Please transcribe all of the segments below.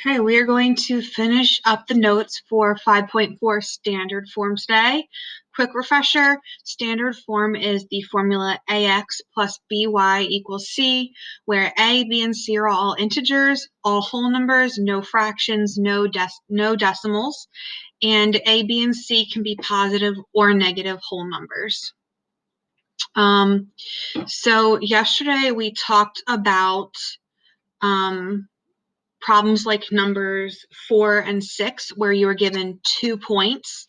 Okay, we are going to finish up the notes for 5.4 standard form today. Quick refresher, standard form is the formula AX plus BY equals C, where A, B, and C are all integers, all whole numbers, no fractions, no decimals, and A, B, and C can be positive or negative whole numbers. So yesterday we talked about problems like numbers 4 and 6, where you are given 2 points.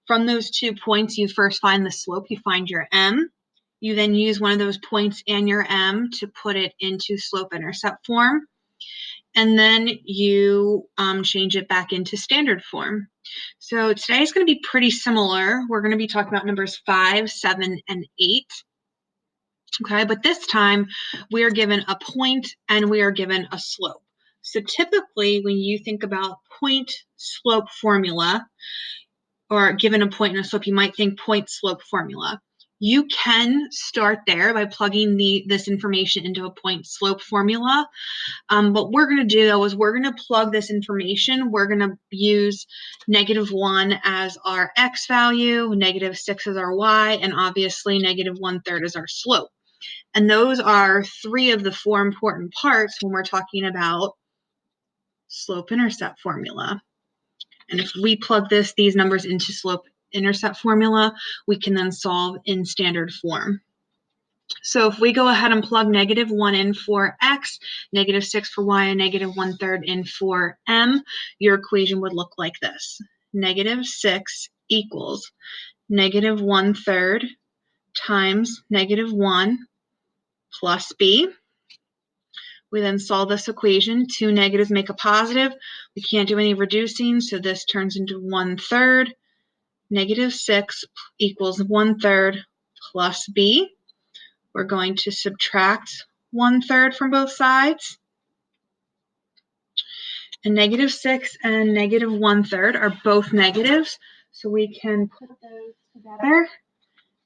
From those 2 points, you first find the slope, you find your m. You then use one of those points and your m to put it into slope-intercept form. And then you change it back into standard form. So today is going to be pretty similar. We're going to be talking about numbers 5, 7, and 8. Okay, but this time we are given a point and we are given a slope. So typically when you think about point slope formula, or given a point and a slope, you might think point slope formula. You can start there by plugging this information into a point slope formula. What we're going to do though is we're going to plug this information. We're going to use -1 as our x value, -6 as our y, and obviously -1/3 as our slope. And those are 3 of the 4 important parts when we're talking about slope-intercept formula. And if we plug these numbers into slope-intercept formula, we can then solve in standard form. So if we go ahead and plug -1 in for x, -6 for y, and -1/3 in for m, your equation would look like this. -6 equals -1/3 times -1 plus b. We then solve this equation. 2 negatives make a positive. We can't do any reducing, so this turns into 1/3. -6 equals 1/3 plus b. We're going to subtract 1/3 from both sides. And -6 and -1/3 are both negatives, so we can put those together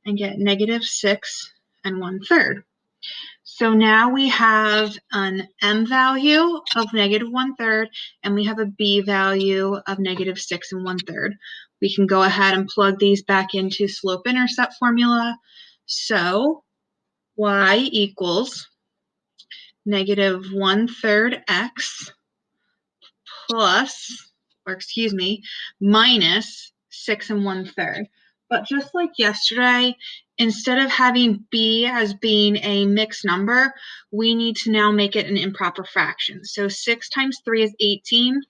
and get -6 and 1/3. So now we have an m value of -1/3 and we have a b value of -6 and 1/3. We can go ahead and plug these back into slope-intercept formula. So y equals -1/3 x plus, or excuse me, minus 6 and 1/3. But just like yesterday, instead of having b as being a mixed number, we need to now make it an improper fraction. So 6 times 3 is 18,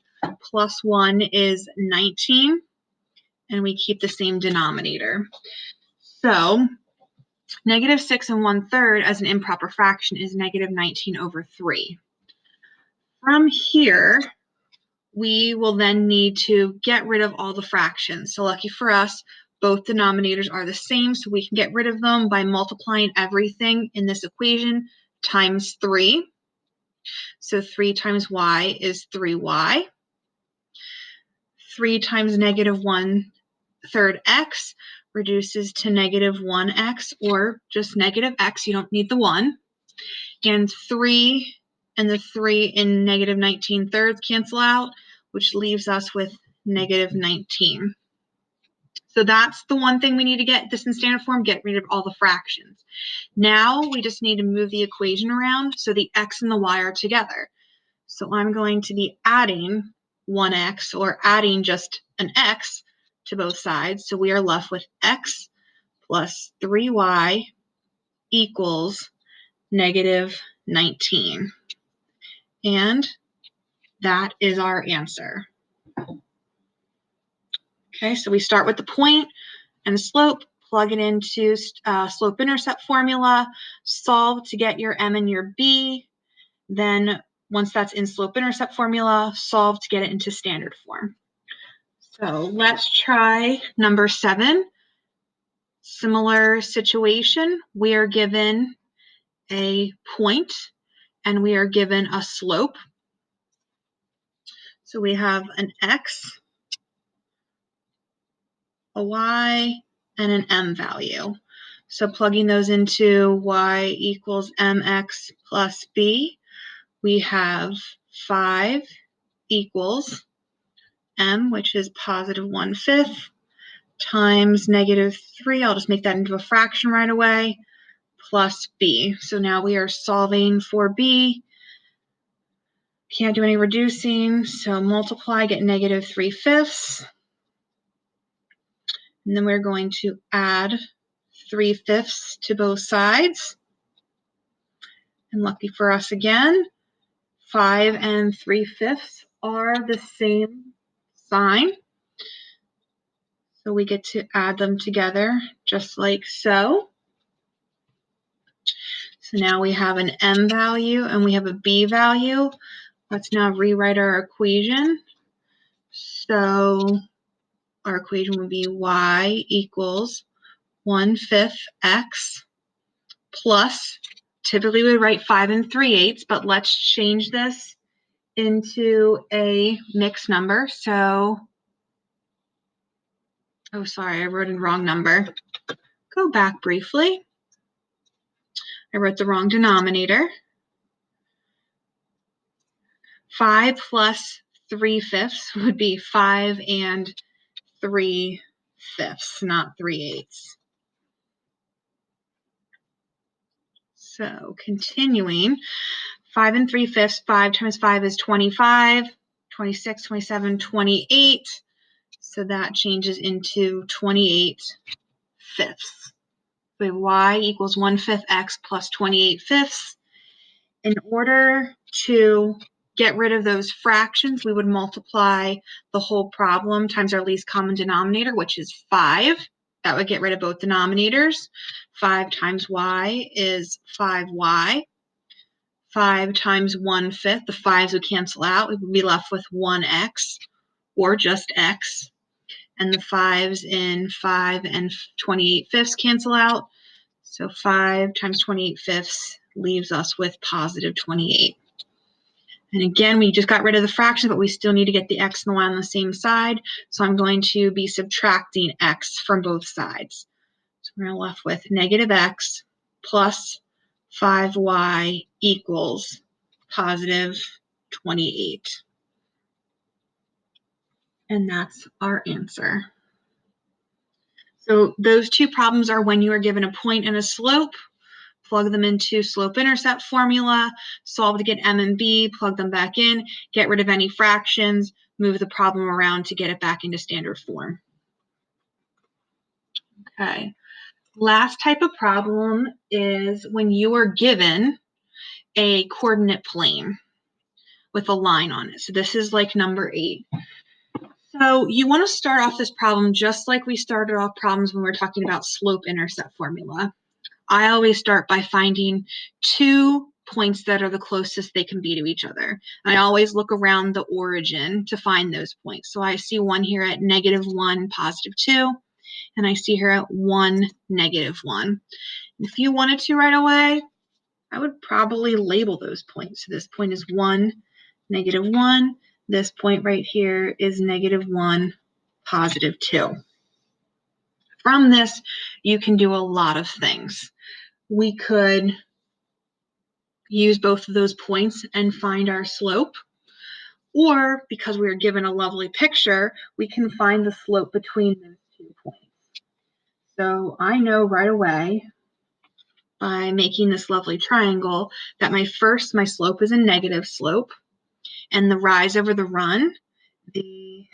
plus 1 is 19, and we keep the same denominator. So -6 and 1/3 as an improper fraction is -19/3. From here, we will then need to get rid of all the fractions. So lucky for us, both denominators are the same, so we can get rid of them by multiplying everything in this equation times 3. So 3 times y is 3y. 3 times -1/3 x reduces to -1x, or just -x. You don't need the 1. And 3 and the 3 in -19/3 cancel out, which leaves us with -19. So that's the one thing we need to get this in standard form, get rid of all the fractions. Now we just need to move the equation around so the x and the y are together. So I'm going to be adding 1x, or adding just an x to both sides. So we are left with x plus 3y equals -19. And that is our answer. Okay, so we start with the point and the slope, plug it into slope-intercept formula, solve to get your m and your b. Then once that's in slope-intercept formula, solve to get it into standard form. So let's try number 7. Similar situation. We are given a point and we are given a slope. So we have an x, a y, and an m value. So plugging those into y equals mx plus b, we have 5 equals m, which is positive 1/5, times -3. I'll just make that into a fraction right away, plus b. So now we are solving for b. Can't do any reducing, so multiply, get -3/5. And then we're going to add 3/5 to both sides. And lucky for us again, 5 and 3/5 are the same sign. So we get to add them together just like so. So now we have an m value and we have a b value. Let's now rewrite our equation. So our equation would be y equals 1/5 x plus, typically we write 5 3/8, but let's change this into a mixed number. So, oh, sorry, I wrote in the wrong number. Go back briefly. I wrote the wrong denominator. 5 plus 3/5 would be 5 3/5, not 3/8. So continuing, 5 3/5, 5 times 5 is 25, 26, 27, 28. So that changes into 28/5. We have y equals 1/5 x plus 28/5. In order to get rid of those fractions, we would multiply the whole problem times our least common denominator, which is 5. That would get rid of both denominators. 5 times y is 5y. 5 times 1/5, the 5s would cancel out. We would be left with 1x, or just x. And the 5s in 5 and 28/5 cancel out. So 5 times 28/5 leaves us with positive 28. And again, we just got rid of the fraction, but we still need to get the x and the y on the same side. So I'm going to be subtracting x from both sides. So we're left with -x plus 5y equals positive 28. And that's our answer. So those two problems are when you are given a point and a slope. Plug them into slope-intercept formula, solve to get m and b, plug them back in, get rid of any fractions, move the problem around to get it back into standard form. Okay. Last type of problem is when you are given a coordinate plane with a line on it. So this is like number 8. So you want to start off this problem just like we started off problems when we were talking about slope-intercept formula. I always start by finding 2 points that are the closest they can be to each other. I always look around the origin to find those points. So I see one here at -1, +2, and I see here at 1, -1. If you wanted to right away, I would probably label those points. So this point is 1, -1. This point right here is -1, +2. From this, you can do a lot of things. We could use both of those points and find our slope. Or, because we are given a lovely picture, we can find the slope between those 2 points. So I know right away, by making this lovely triangle, that my slope is a negative slope, and the rise over the run, the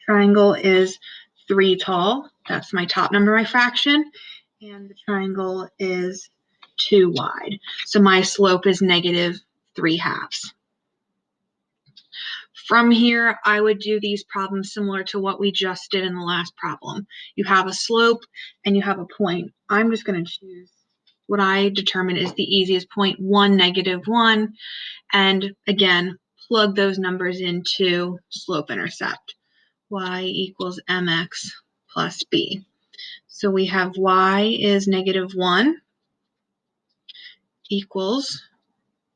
triangle is 3 tall. That's my top number, my fraction, and the triangle is 2 wide. So my slope is -3/2. From here, I would do these problems similar to what we just did in the last problem. You have a slope and you have a point. I'm just going to choose what I determine is the easiest point, 1, -1, and again, plug those numbers into slope-intercept. Y equals mx plus b. So we have y is -1 equals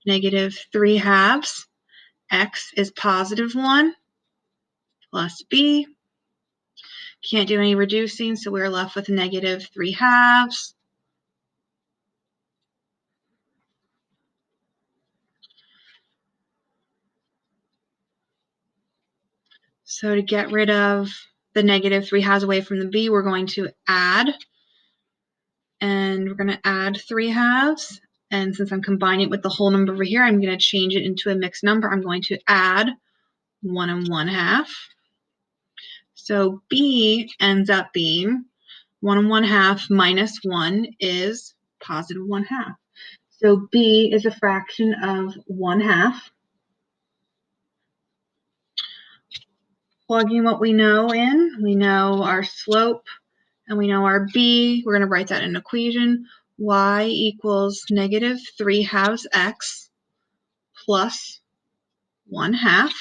-3/2. X is +1 plus b. Can't do any reducing, so we're left with -3/2. So to get rid of the negative 3 halves away from the b, we're going to add. And we're going to add 3 halves. And since I'm combining it with the whole number over here, I'm going to change it into a mixed number. I'm going to add 1 1/2. So b ends up being 1 1/2 minus 1 is positive 1/2. So b is a fraction of 1/2. Plugging what we know in, we know our slope and we know our b. We're going to write that in an equation. Y equals negative 3 halves x plus 1/2.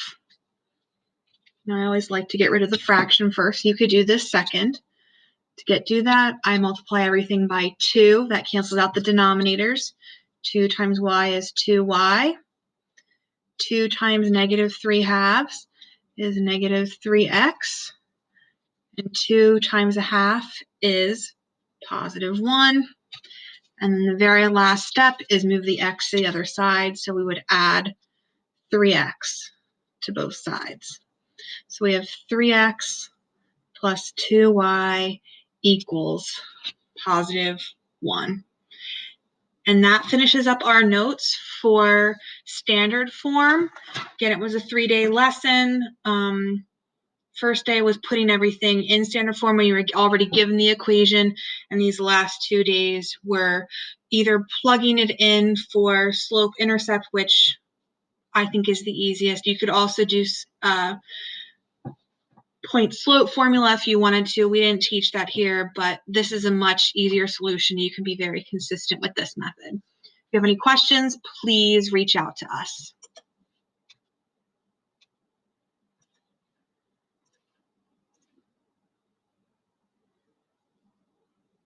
Now I always like to get rid of the fraction first. You could do this second. To do that, I multiply everything by 2. That cancels out the denominators. 2 times y is 2y. 2 times negative 3 halves is negative 3x. And 2 times 1/2 is positive 1. And then the very last step is move the x to the other side. So we would add 3x to both sides. So we have 3x plus 2y equals positive 1. And that finishes up our notes for standard form. Again, it was a 3-day lesson. First day was putting everything in standard form when you were already given the equation, and these last 2 days were either plugging it in for slope-intercept, which I think is the easiest. You could also do point slope formula if you wanted to. We didn't teach that here, but this is a much easier solution. You can be very consistent with this method. If you have any questions, please reach out to us.